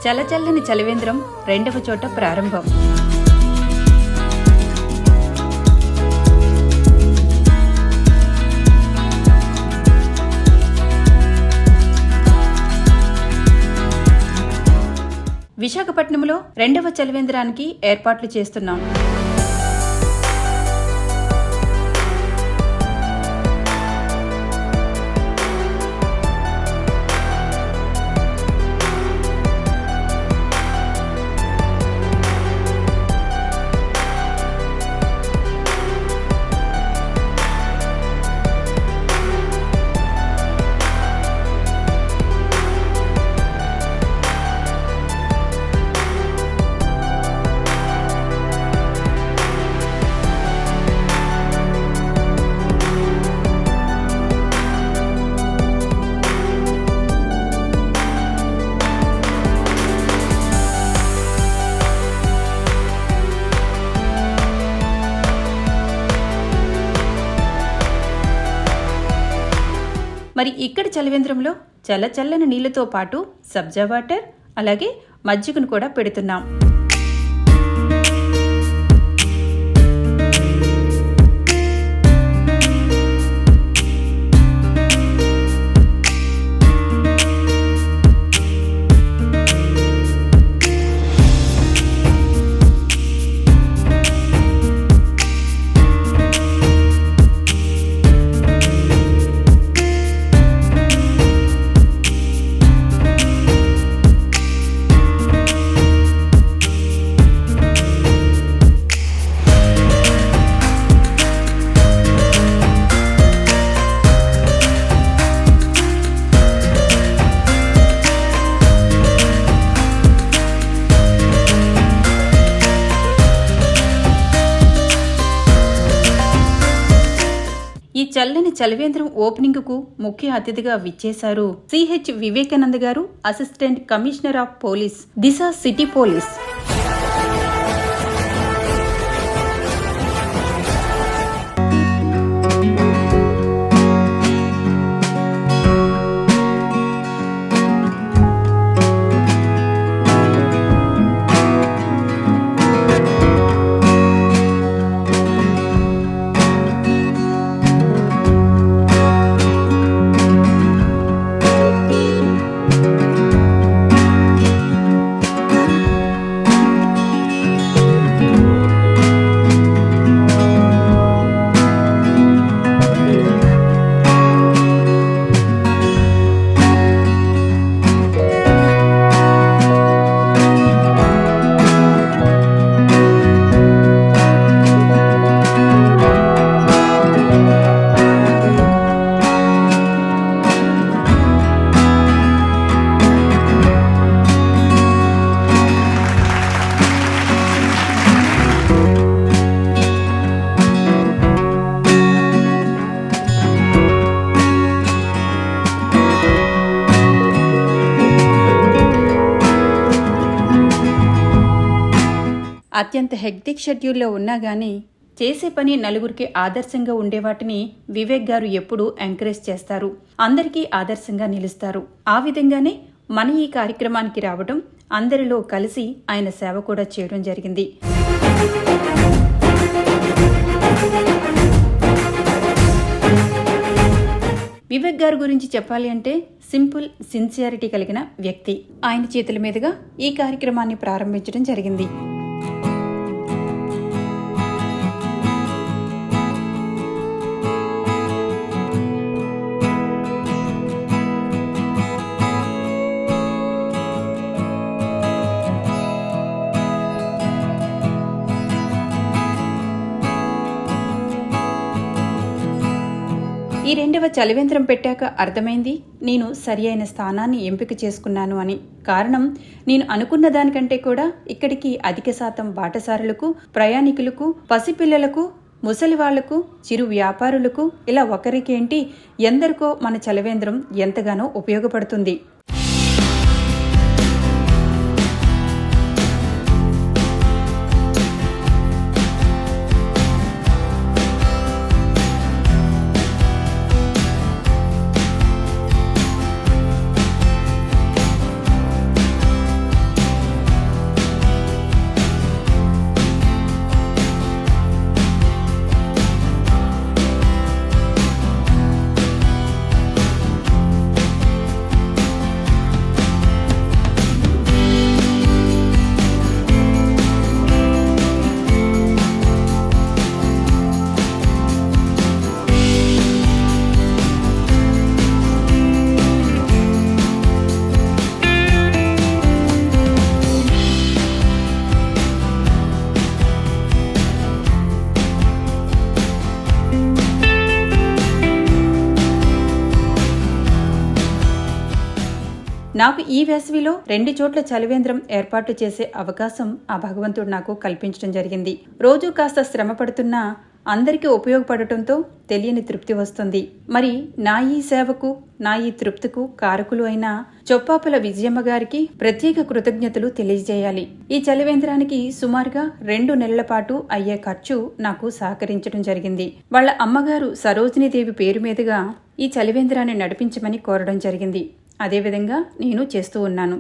చలచల్లని చలివేంద్రం రెండవ చోట ప్రారంభం. విశాఖపట్నంలో రెండవ చలివేంద్రానికి ఏర్పాట్లు చేస్తున్నాం. మరి ఇక్కడ చలివేంద్రంలో చల్లచల్లని నీళ్లతో పాటు సబ్జా వాటర్ అలాగే మజ్జిగను కూడా పెడుతున్నాం. ఈ చల్లని చలివేంద్రం ఓపెనింగ్ కు ముఖ్య అతిథిగా విచ్చేశారు సిహెచ్ వివేకానంద గారు, assistant commissioner of police, Disha city police. అత్యంత హెక్టిక్ షెడ్యూల్లో ఉన్నా గానీ చేసే పని నలుగురికి ఆదర్శంగా ఉండే వాటిని వివేక్ గారు ఎప్పుడూ ఎంకరేజ్ చేస్తారు, అందరికీ ఆదర్శంగా నిలుస్తారు. ఆ విధంగానే మన ఈ కార్యక్రమానికి రావడం, అందరిలో కలిసి ఆయన సేవ కూడా చేయడం జరిగింది. వివేక్ గారి గురించి చెప్పాలి అంటే సింపుల్, సిన్సియారిటీ కలిగిన వ్యక్తి. ఆయన చేతుల మీదుగా ఈ కార్యక్రమాన్ని ప్రారంభించడం జరిగింది. ఈ రెండవ చలివేంద్రం పెట్టాక అర్థమైంది, నేను సరి అయిన స్థానాన్ని ఎంపిక చేసుకున్నాను అని. కారణం, నేను అనుకున్న దానికంటే కూడా ఇక్కడికి అధిక శాతం బాటసారులకు, ప్రయాణికులకు, పసిపిల్లలకు, ముసలివాళ్లకు, చిరు వ్యాపారులకు, ఇలా ఒకరికేంటి ఎందరికో మన చలివేంద్రం ఎంతగానో ఉపయోగపడుతుంది. నాకు ఈ వేసవిలో 2 చోట్ల చలివేంద్రం ఏర్పాటు చేసే అవకాశం ఆ భగవంతుడు నాకు కల్పించడం జరిగింది. రోజు కాస్త శ్రమ పడుతున్నా అందరికీ ఉపయోగపడటంతో తెలియని తృప్తి వస్తుంది. మరి నా ఈ సేవకు, నా ఈ తృప్తికు కారకులు అయిన చొప్పాపుల విజయమ్మ గారికి ప్రత్యేక కృతజ్ఞతలు తెలియజేయాలి. ఈ చలివేంద్రానికి సుమారుగా 2 నెలల పాటు అయ్యే ఖర్చు నాకు సహకరించడం జరిగింది. వాళ్ళ అమ్మగారు సరోజినీదేవి పేరు మీదుగా ఈ చలివేంద్రాన్ని నడిపించమని కోరడం జరిగింది. అదేవిధంగా నేను చేస్తూ ఉన్నాను.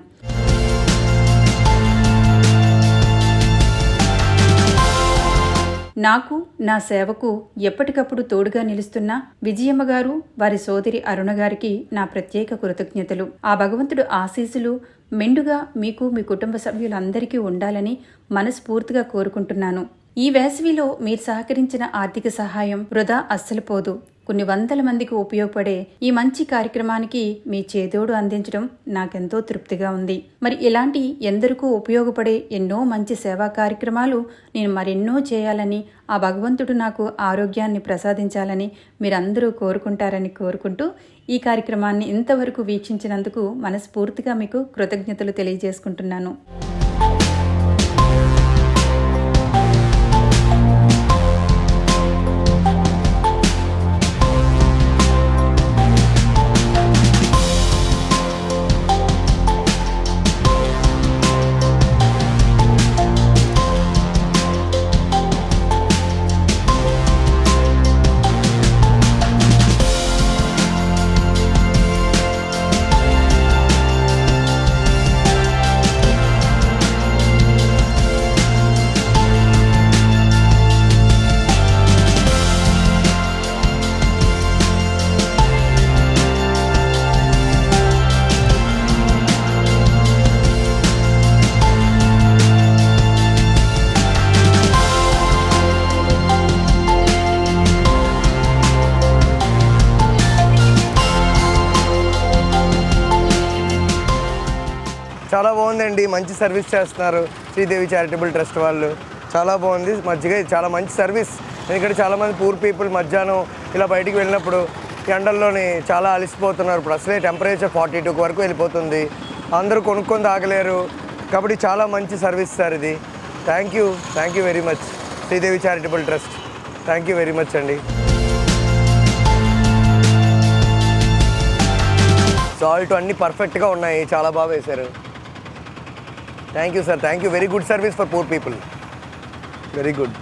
నాకు, నా సేవకు ఎప్పటికప్పుడు తోడుగా నిలుస్తున్న విజయమ్మ గారు, వారి సోదరి అరుణ గారికి నా ప్రత్యేక కృతజ్ఞతలు. ఆ భగవంతుడు ఆశీస్సులు మెండుగా మీకు, మీ కుటుంబ సభ్యులందరికీ ఉండాలని మనస్ఫూర్తిగా కోరుకుంటున్నాను. ఈ వేసవిలో మీరు సహకరించిన ఆర్థిక సహాయం వృధా అస్సలు పోదు. కొన్ని వందల మందికి ఉపయోగపడే ఈ మంచి కార్యక్రమానికి మీ చేదోడు అందించడం నాకెంతో తృప్తిగా ఉంది. మరి ఇలాంటి ఎందరికూ ఉపయోగపడే ఎన్నో మంచి సేవా కార్యక్రమాలు నేను మరెన్నో చేయాలని, ఆ భగవంతుడు నాకు ఆరోగ్యాన్ని ప్రసాదించాలని మీరందరూ కోరుకుంటారని కోరుకుంటూ ఈ కార్యక్రమాన్ని ఇంతవరకు వీక్షించినందుకు మనస్ఫూర్తిగా మీకు కృతజ్ఞతలు తెలియజేసుకుంటున్నాను. చాలా బాగుందండి. మంచి సర్వీస్ చేస్తున్నారు శ్రీదేవి చారిటబుల్ ట్రస్ట్ వాళ్ళు. చాలా బాగుంది. మజ్జిగ చాలా మంచి సర్వీస్. ఎందుకంటే చాలామంది పూర్ పీపుల్ మధ్యాహ్నం ఇలా బయటికి వెళ్ళినప్పుడు ఎండల్లోని చాలా అలసిపోతున్నారు. ఇప్పుడు అసలే టెంపరేచర్ 42 వరకు వెళ్ళిపోతుంది. అందరూ కొనుక్కొని తాగలేరు. కాబట్టి చాలా మంచి సర్వీస్ సార్ ఇది. Thank you very much Sridevi charitable trust. Thank you very much అండి. సాల్ట్ అన్నీ పర్ఫెక్ట్గా ఉన్నాయి. చాలా బాగా వేశారు. Thank you sir. Thank you. Very good service for poor people. Very good.